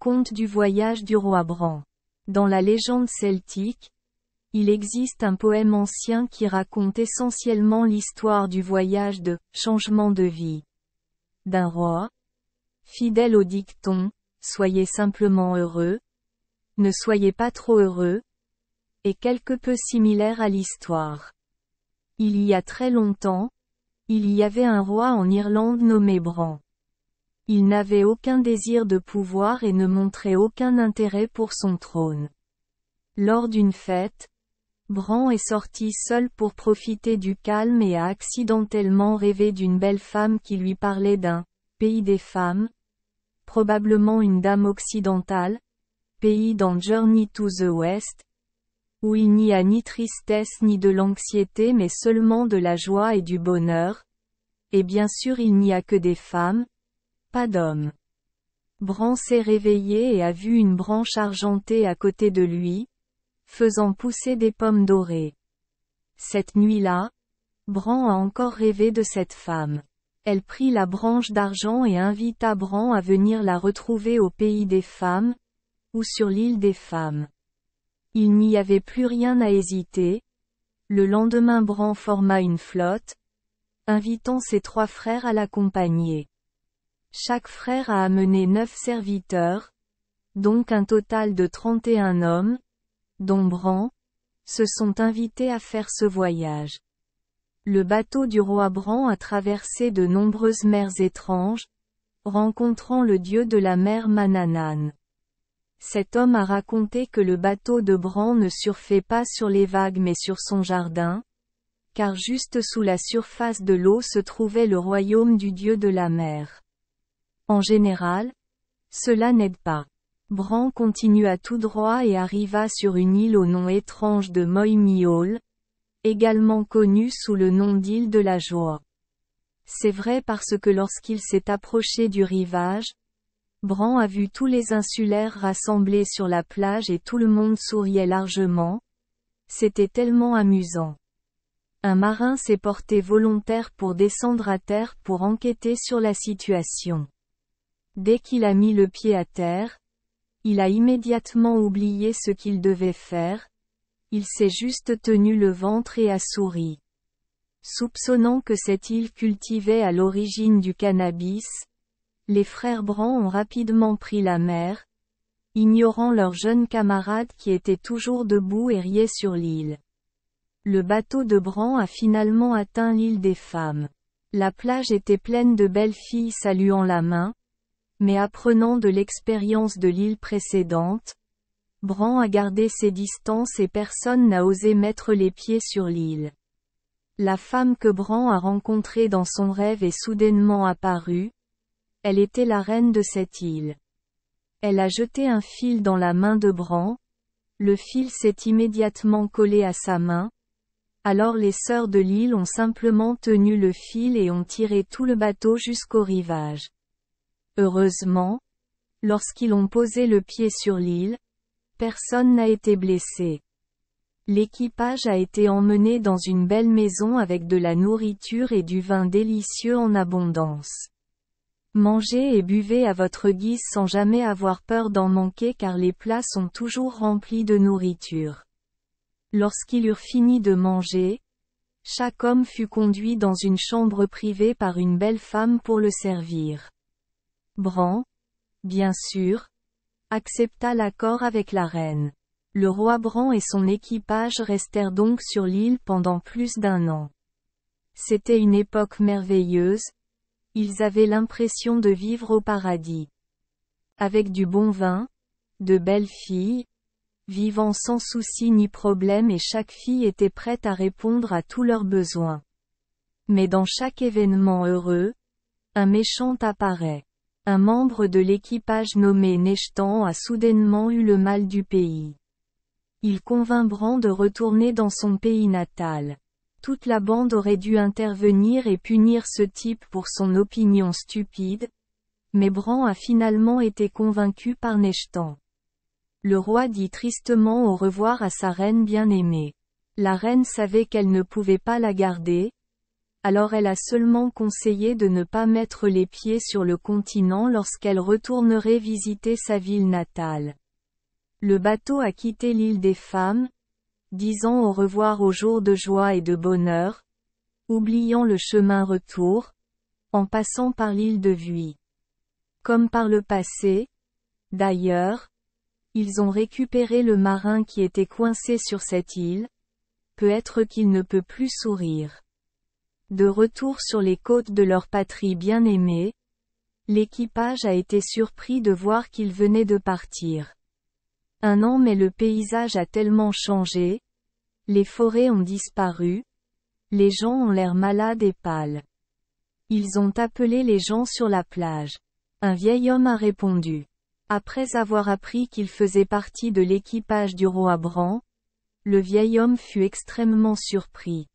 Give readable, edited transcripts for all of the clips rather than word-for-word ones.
Conte du voyage du roi Bran. Dans la légende celtique, il existe un poème ancien qui raconte essentiellement l'histoire du voyage de « changement de vie » d'un roi. Fidèle au dicton « Soyez simplement heureux », ne soyez pas trop heureux, est quelque peu similaire à l'histoire. Il y a très longtemps, il y avait un roi en Irlande nommé Bran. Il n'avait aucun désir de pouvoir et ne montrait aucun intérêt pour son trône. Lors d'une fête, Bran est sorti seul pour profiter du calme et a accidentellement rêvé d'une belle femme qui lui parlait d'un « pays des femmes », probablement une dame occidentale, pays dans Journey to the West, où il n'y a ni tristesse ni de l'anxiété mais seulement de la joie et du bonheur, et bien sûr il n'y a que des femmes, pas d'hommes. Bran s'est réveillé et a vu une branche argentée à côté de lui, faisant pousser des pommes dorées. Cette nuit-là, Bran a encore rêvé de cette femme. Elle prit la branche d'argent et invita Bran à venir la retrouver au pays des femmes, ou sur l'île des femmes. Il n'y avait plus rien à hésiter. Le lendemain Bran forma une flotte, invitant ses 3 frères à l'accompagner. Chaque frère a amené 9 serviteurs, donc un total de 31 hommes, dont Bran, se sont invités à faire ce voyage. Le bateau du roi Bran a traversé de nombreuses mers étranges, rencontrant le dieu de la mer Manannan. Cet homme a raconté que le bateau de Bran ne surfait pas sur les vagues mais sur son jardin, car juste sous la surface de l'eau se trouvait le royaume du dieu de la mer. En général, cela n'aide pas. Bran continua tout droit et arriva sur une île au nom étrange de Moy-Miol, également connue sous le nom d'île de la joie. C'est vrai parce que lorsqu'il s'est approché du rivage, Bran a vu tous les insulaires rassemblés sur la plage et tout le monde souriait largement. C'était tellement amusant. Un marin s'est porté volontaire pour descendre à terre pour enquêter sur la situation. Dès qu'il a mis le pied à terre, il a immédiatement oublié ce qu'il devait faire, il s'est juste tenu le ventre et a souri. Soupçonnant que cette île cultivait à l'origine du cannabis, les frères Bran ont rapidement pris la mer, ignorant leur jeune camarade qui était toujours debout et riait sur l'île. Le bateau de Bran a finalement atteint l'île des femmes. La plage était pleine de belles filles saluant la main, mais apprenant de l'expérience de l'île précédente, Bran a gardé ses distances et personne n'a osé mettre les pieds sur l'île. La femme que Bran a rencontrée dans son rêve est soudainement apparue. Elle était la reine de cette île. Elle a jeté un fil dans la main de Bran. Le fil s'est immédiatement collé à sa main. Alors les sœurs de l'île ont simplement tenu le fil et ont tiré tout le bateau jusqu'au rivage. Heureusement, lorsqu'ils ont posé le pied sur l'île, personne n'a été blessé. L'équipage a été emmené dans une belle maison avec de la nourriture et du vin délicieux en abondance. Mangez et buvez à votre guise sans jamais avoir peur d'en manquer car les plats sont toujours remplis de nourriture. Lorsqu'ils eurent fini de manger, chaque homme fut conduit dans une chambre privée par une belle femme pour le servir. Bran, bien sûr, accepta l'accord avec la reine. Le roi Bran et son équipage restèrent donc sur l'île pendant plus d'1 an. C'était une époque merveilleuse, ils avaient l'impression de vivre au paradis. Avec du bon vin, de belles filles, vivant sans souci ni problème et chaque fille était prête à répondre à tous leurs besoins. Mais dans chaque événement heureux, un méchant apparaît. Un membre de l'équipage nommé Nechtan a soudainement eu le mal du pays. Il convainc Bran de retourner dans son pays natal. Toute la bande aurait dû intervenir et punir ce type pour son opinion stupide, mais Bran a finalement été convaincu par Nechtan. Le roi dit tristement au revoir à sa reine bien-aimée. La reine savait qu'elle ne pouvait pas la garder. alors elle a seulement conseillé de ne pas mettre les pieds sur le continent lorsqu'elle retournerait visiter sa ville natale. Le bateau a quitté l'île des femmes, disant au revoir aux jours de joie et de bonheur, oubliant le chemin retour, en passant par l'île de Vuit. Comme par le passé, d'ailleurs, ils ont récupéré le marin qui était coincé sur cette île, peut-être qu'il ne peut plus sourire. De retour sur les côtes de leur patrie bien-aimée, l'équipage a été surpris de voir qu'ils venaient de partir. 1 an mais le paysage a tellement changé, les forêts ont disparu, les gens ont l'air malades et pâles. Ils ont appelé les gens sur la plage. Un vieil homme a répondu. Après avoir appris qu'il faisait partie de l'équipage du roi Bran, le vieil homme fut extrêmement surpris.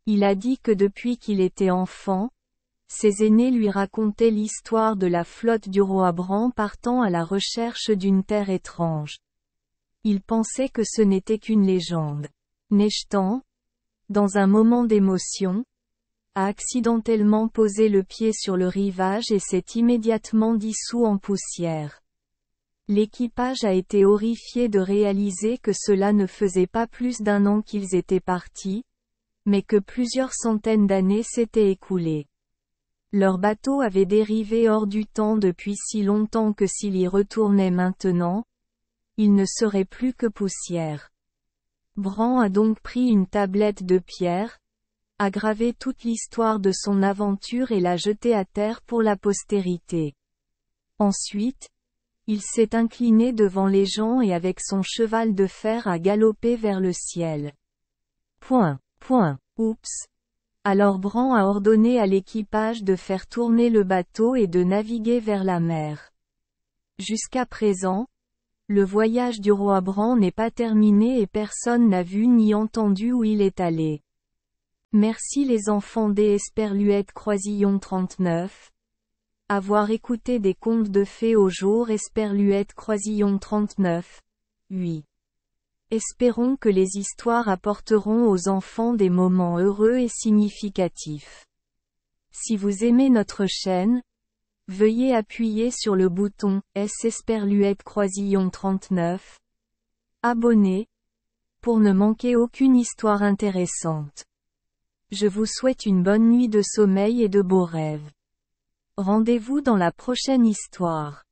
Il a dit que depuis qu'il était enfant, ses aînés lui racontaient l'histoire de la flotte du roi Bran partant à la recherche d'une terre étrange. Il pensait que ce n'était qu'une légende. Nechtan, dans un moment d'émotion, a accidentellement posé le pied sur le rivage et s'est immédiatement dissous en poussière. L'équipage a été horrifié de réaliser que cela ne faisait pas plus d'1 an qu'ils étaient partis, mais que plusieurs centaines d'années s'étaient écoulées. Leur bateau avait dérivé hors du temps depuis si longtemps que s'il y retournait maintenant, il ne serait plus que poussière. Bran a donc pris une tablette de pierre, a gravé toute l'histoire de son aventure et l'a jetée à terre pour la postérité. Ensuite, il s'est incliné devant les gens et avec son cheval de fer a galopé vers le ciel. Oups. Alors Bran a ordonné à l'équipage de faire tourner le bateau et de naviguer vers la mer. Jusqu'à présent, le voyage du roi Bran n'est pas terminé et personne n'a vu ni entendu où il est allé. Merci les enfants des Esperluette Croisillon 39. Avoir écouté des contes de fées au jour Esperluette Croisillon 39. 8. Espérons que les histoires apporteront aux enfants des moments heureux et significatifs. Si vous aimez notre chaîne, veuillez appuyer sur le bouton S Esperluette Croisillon 39. Abonner, pour ne manquer aucune histoire intéressante. Je vous souhaite une bonne nuit de sommeil et de beaux rêves. Rendez-vous dans la prochaine histoire.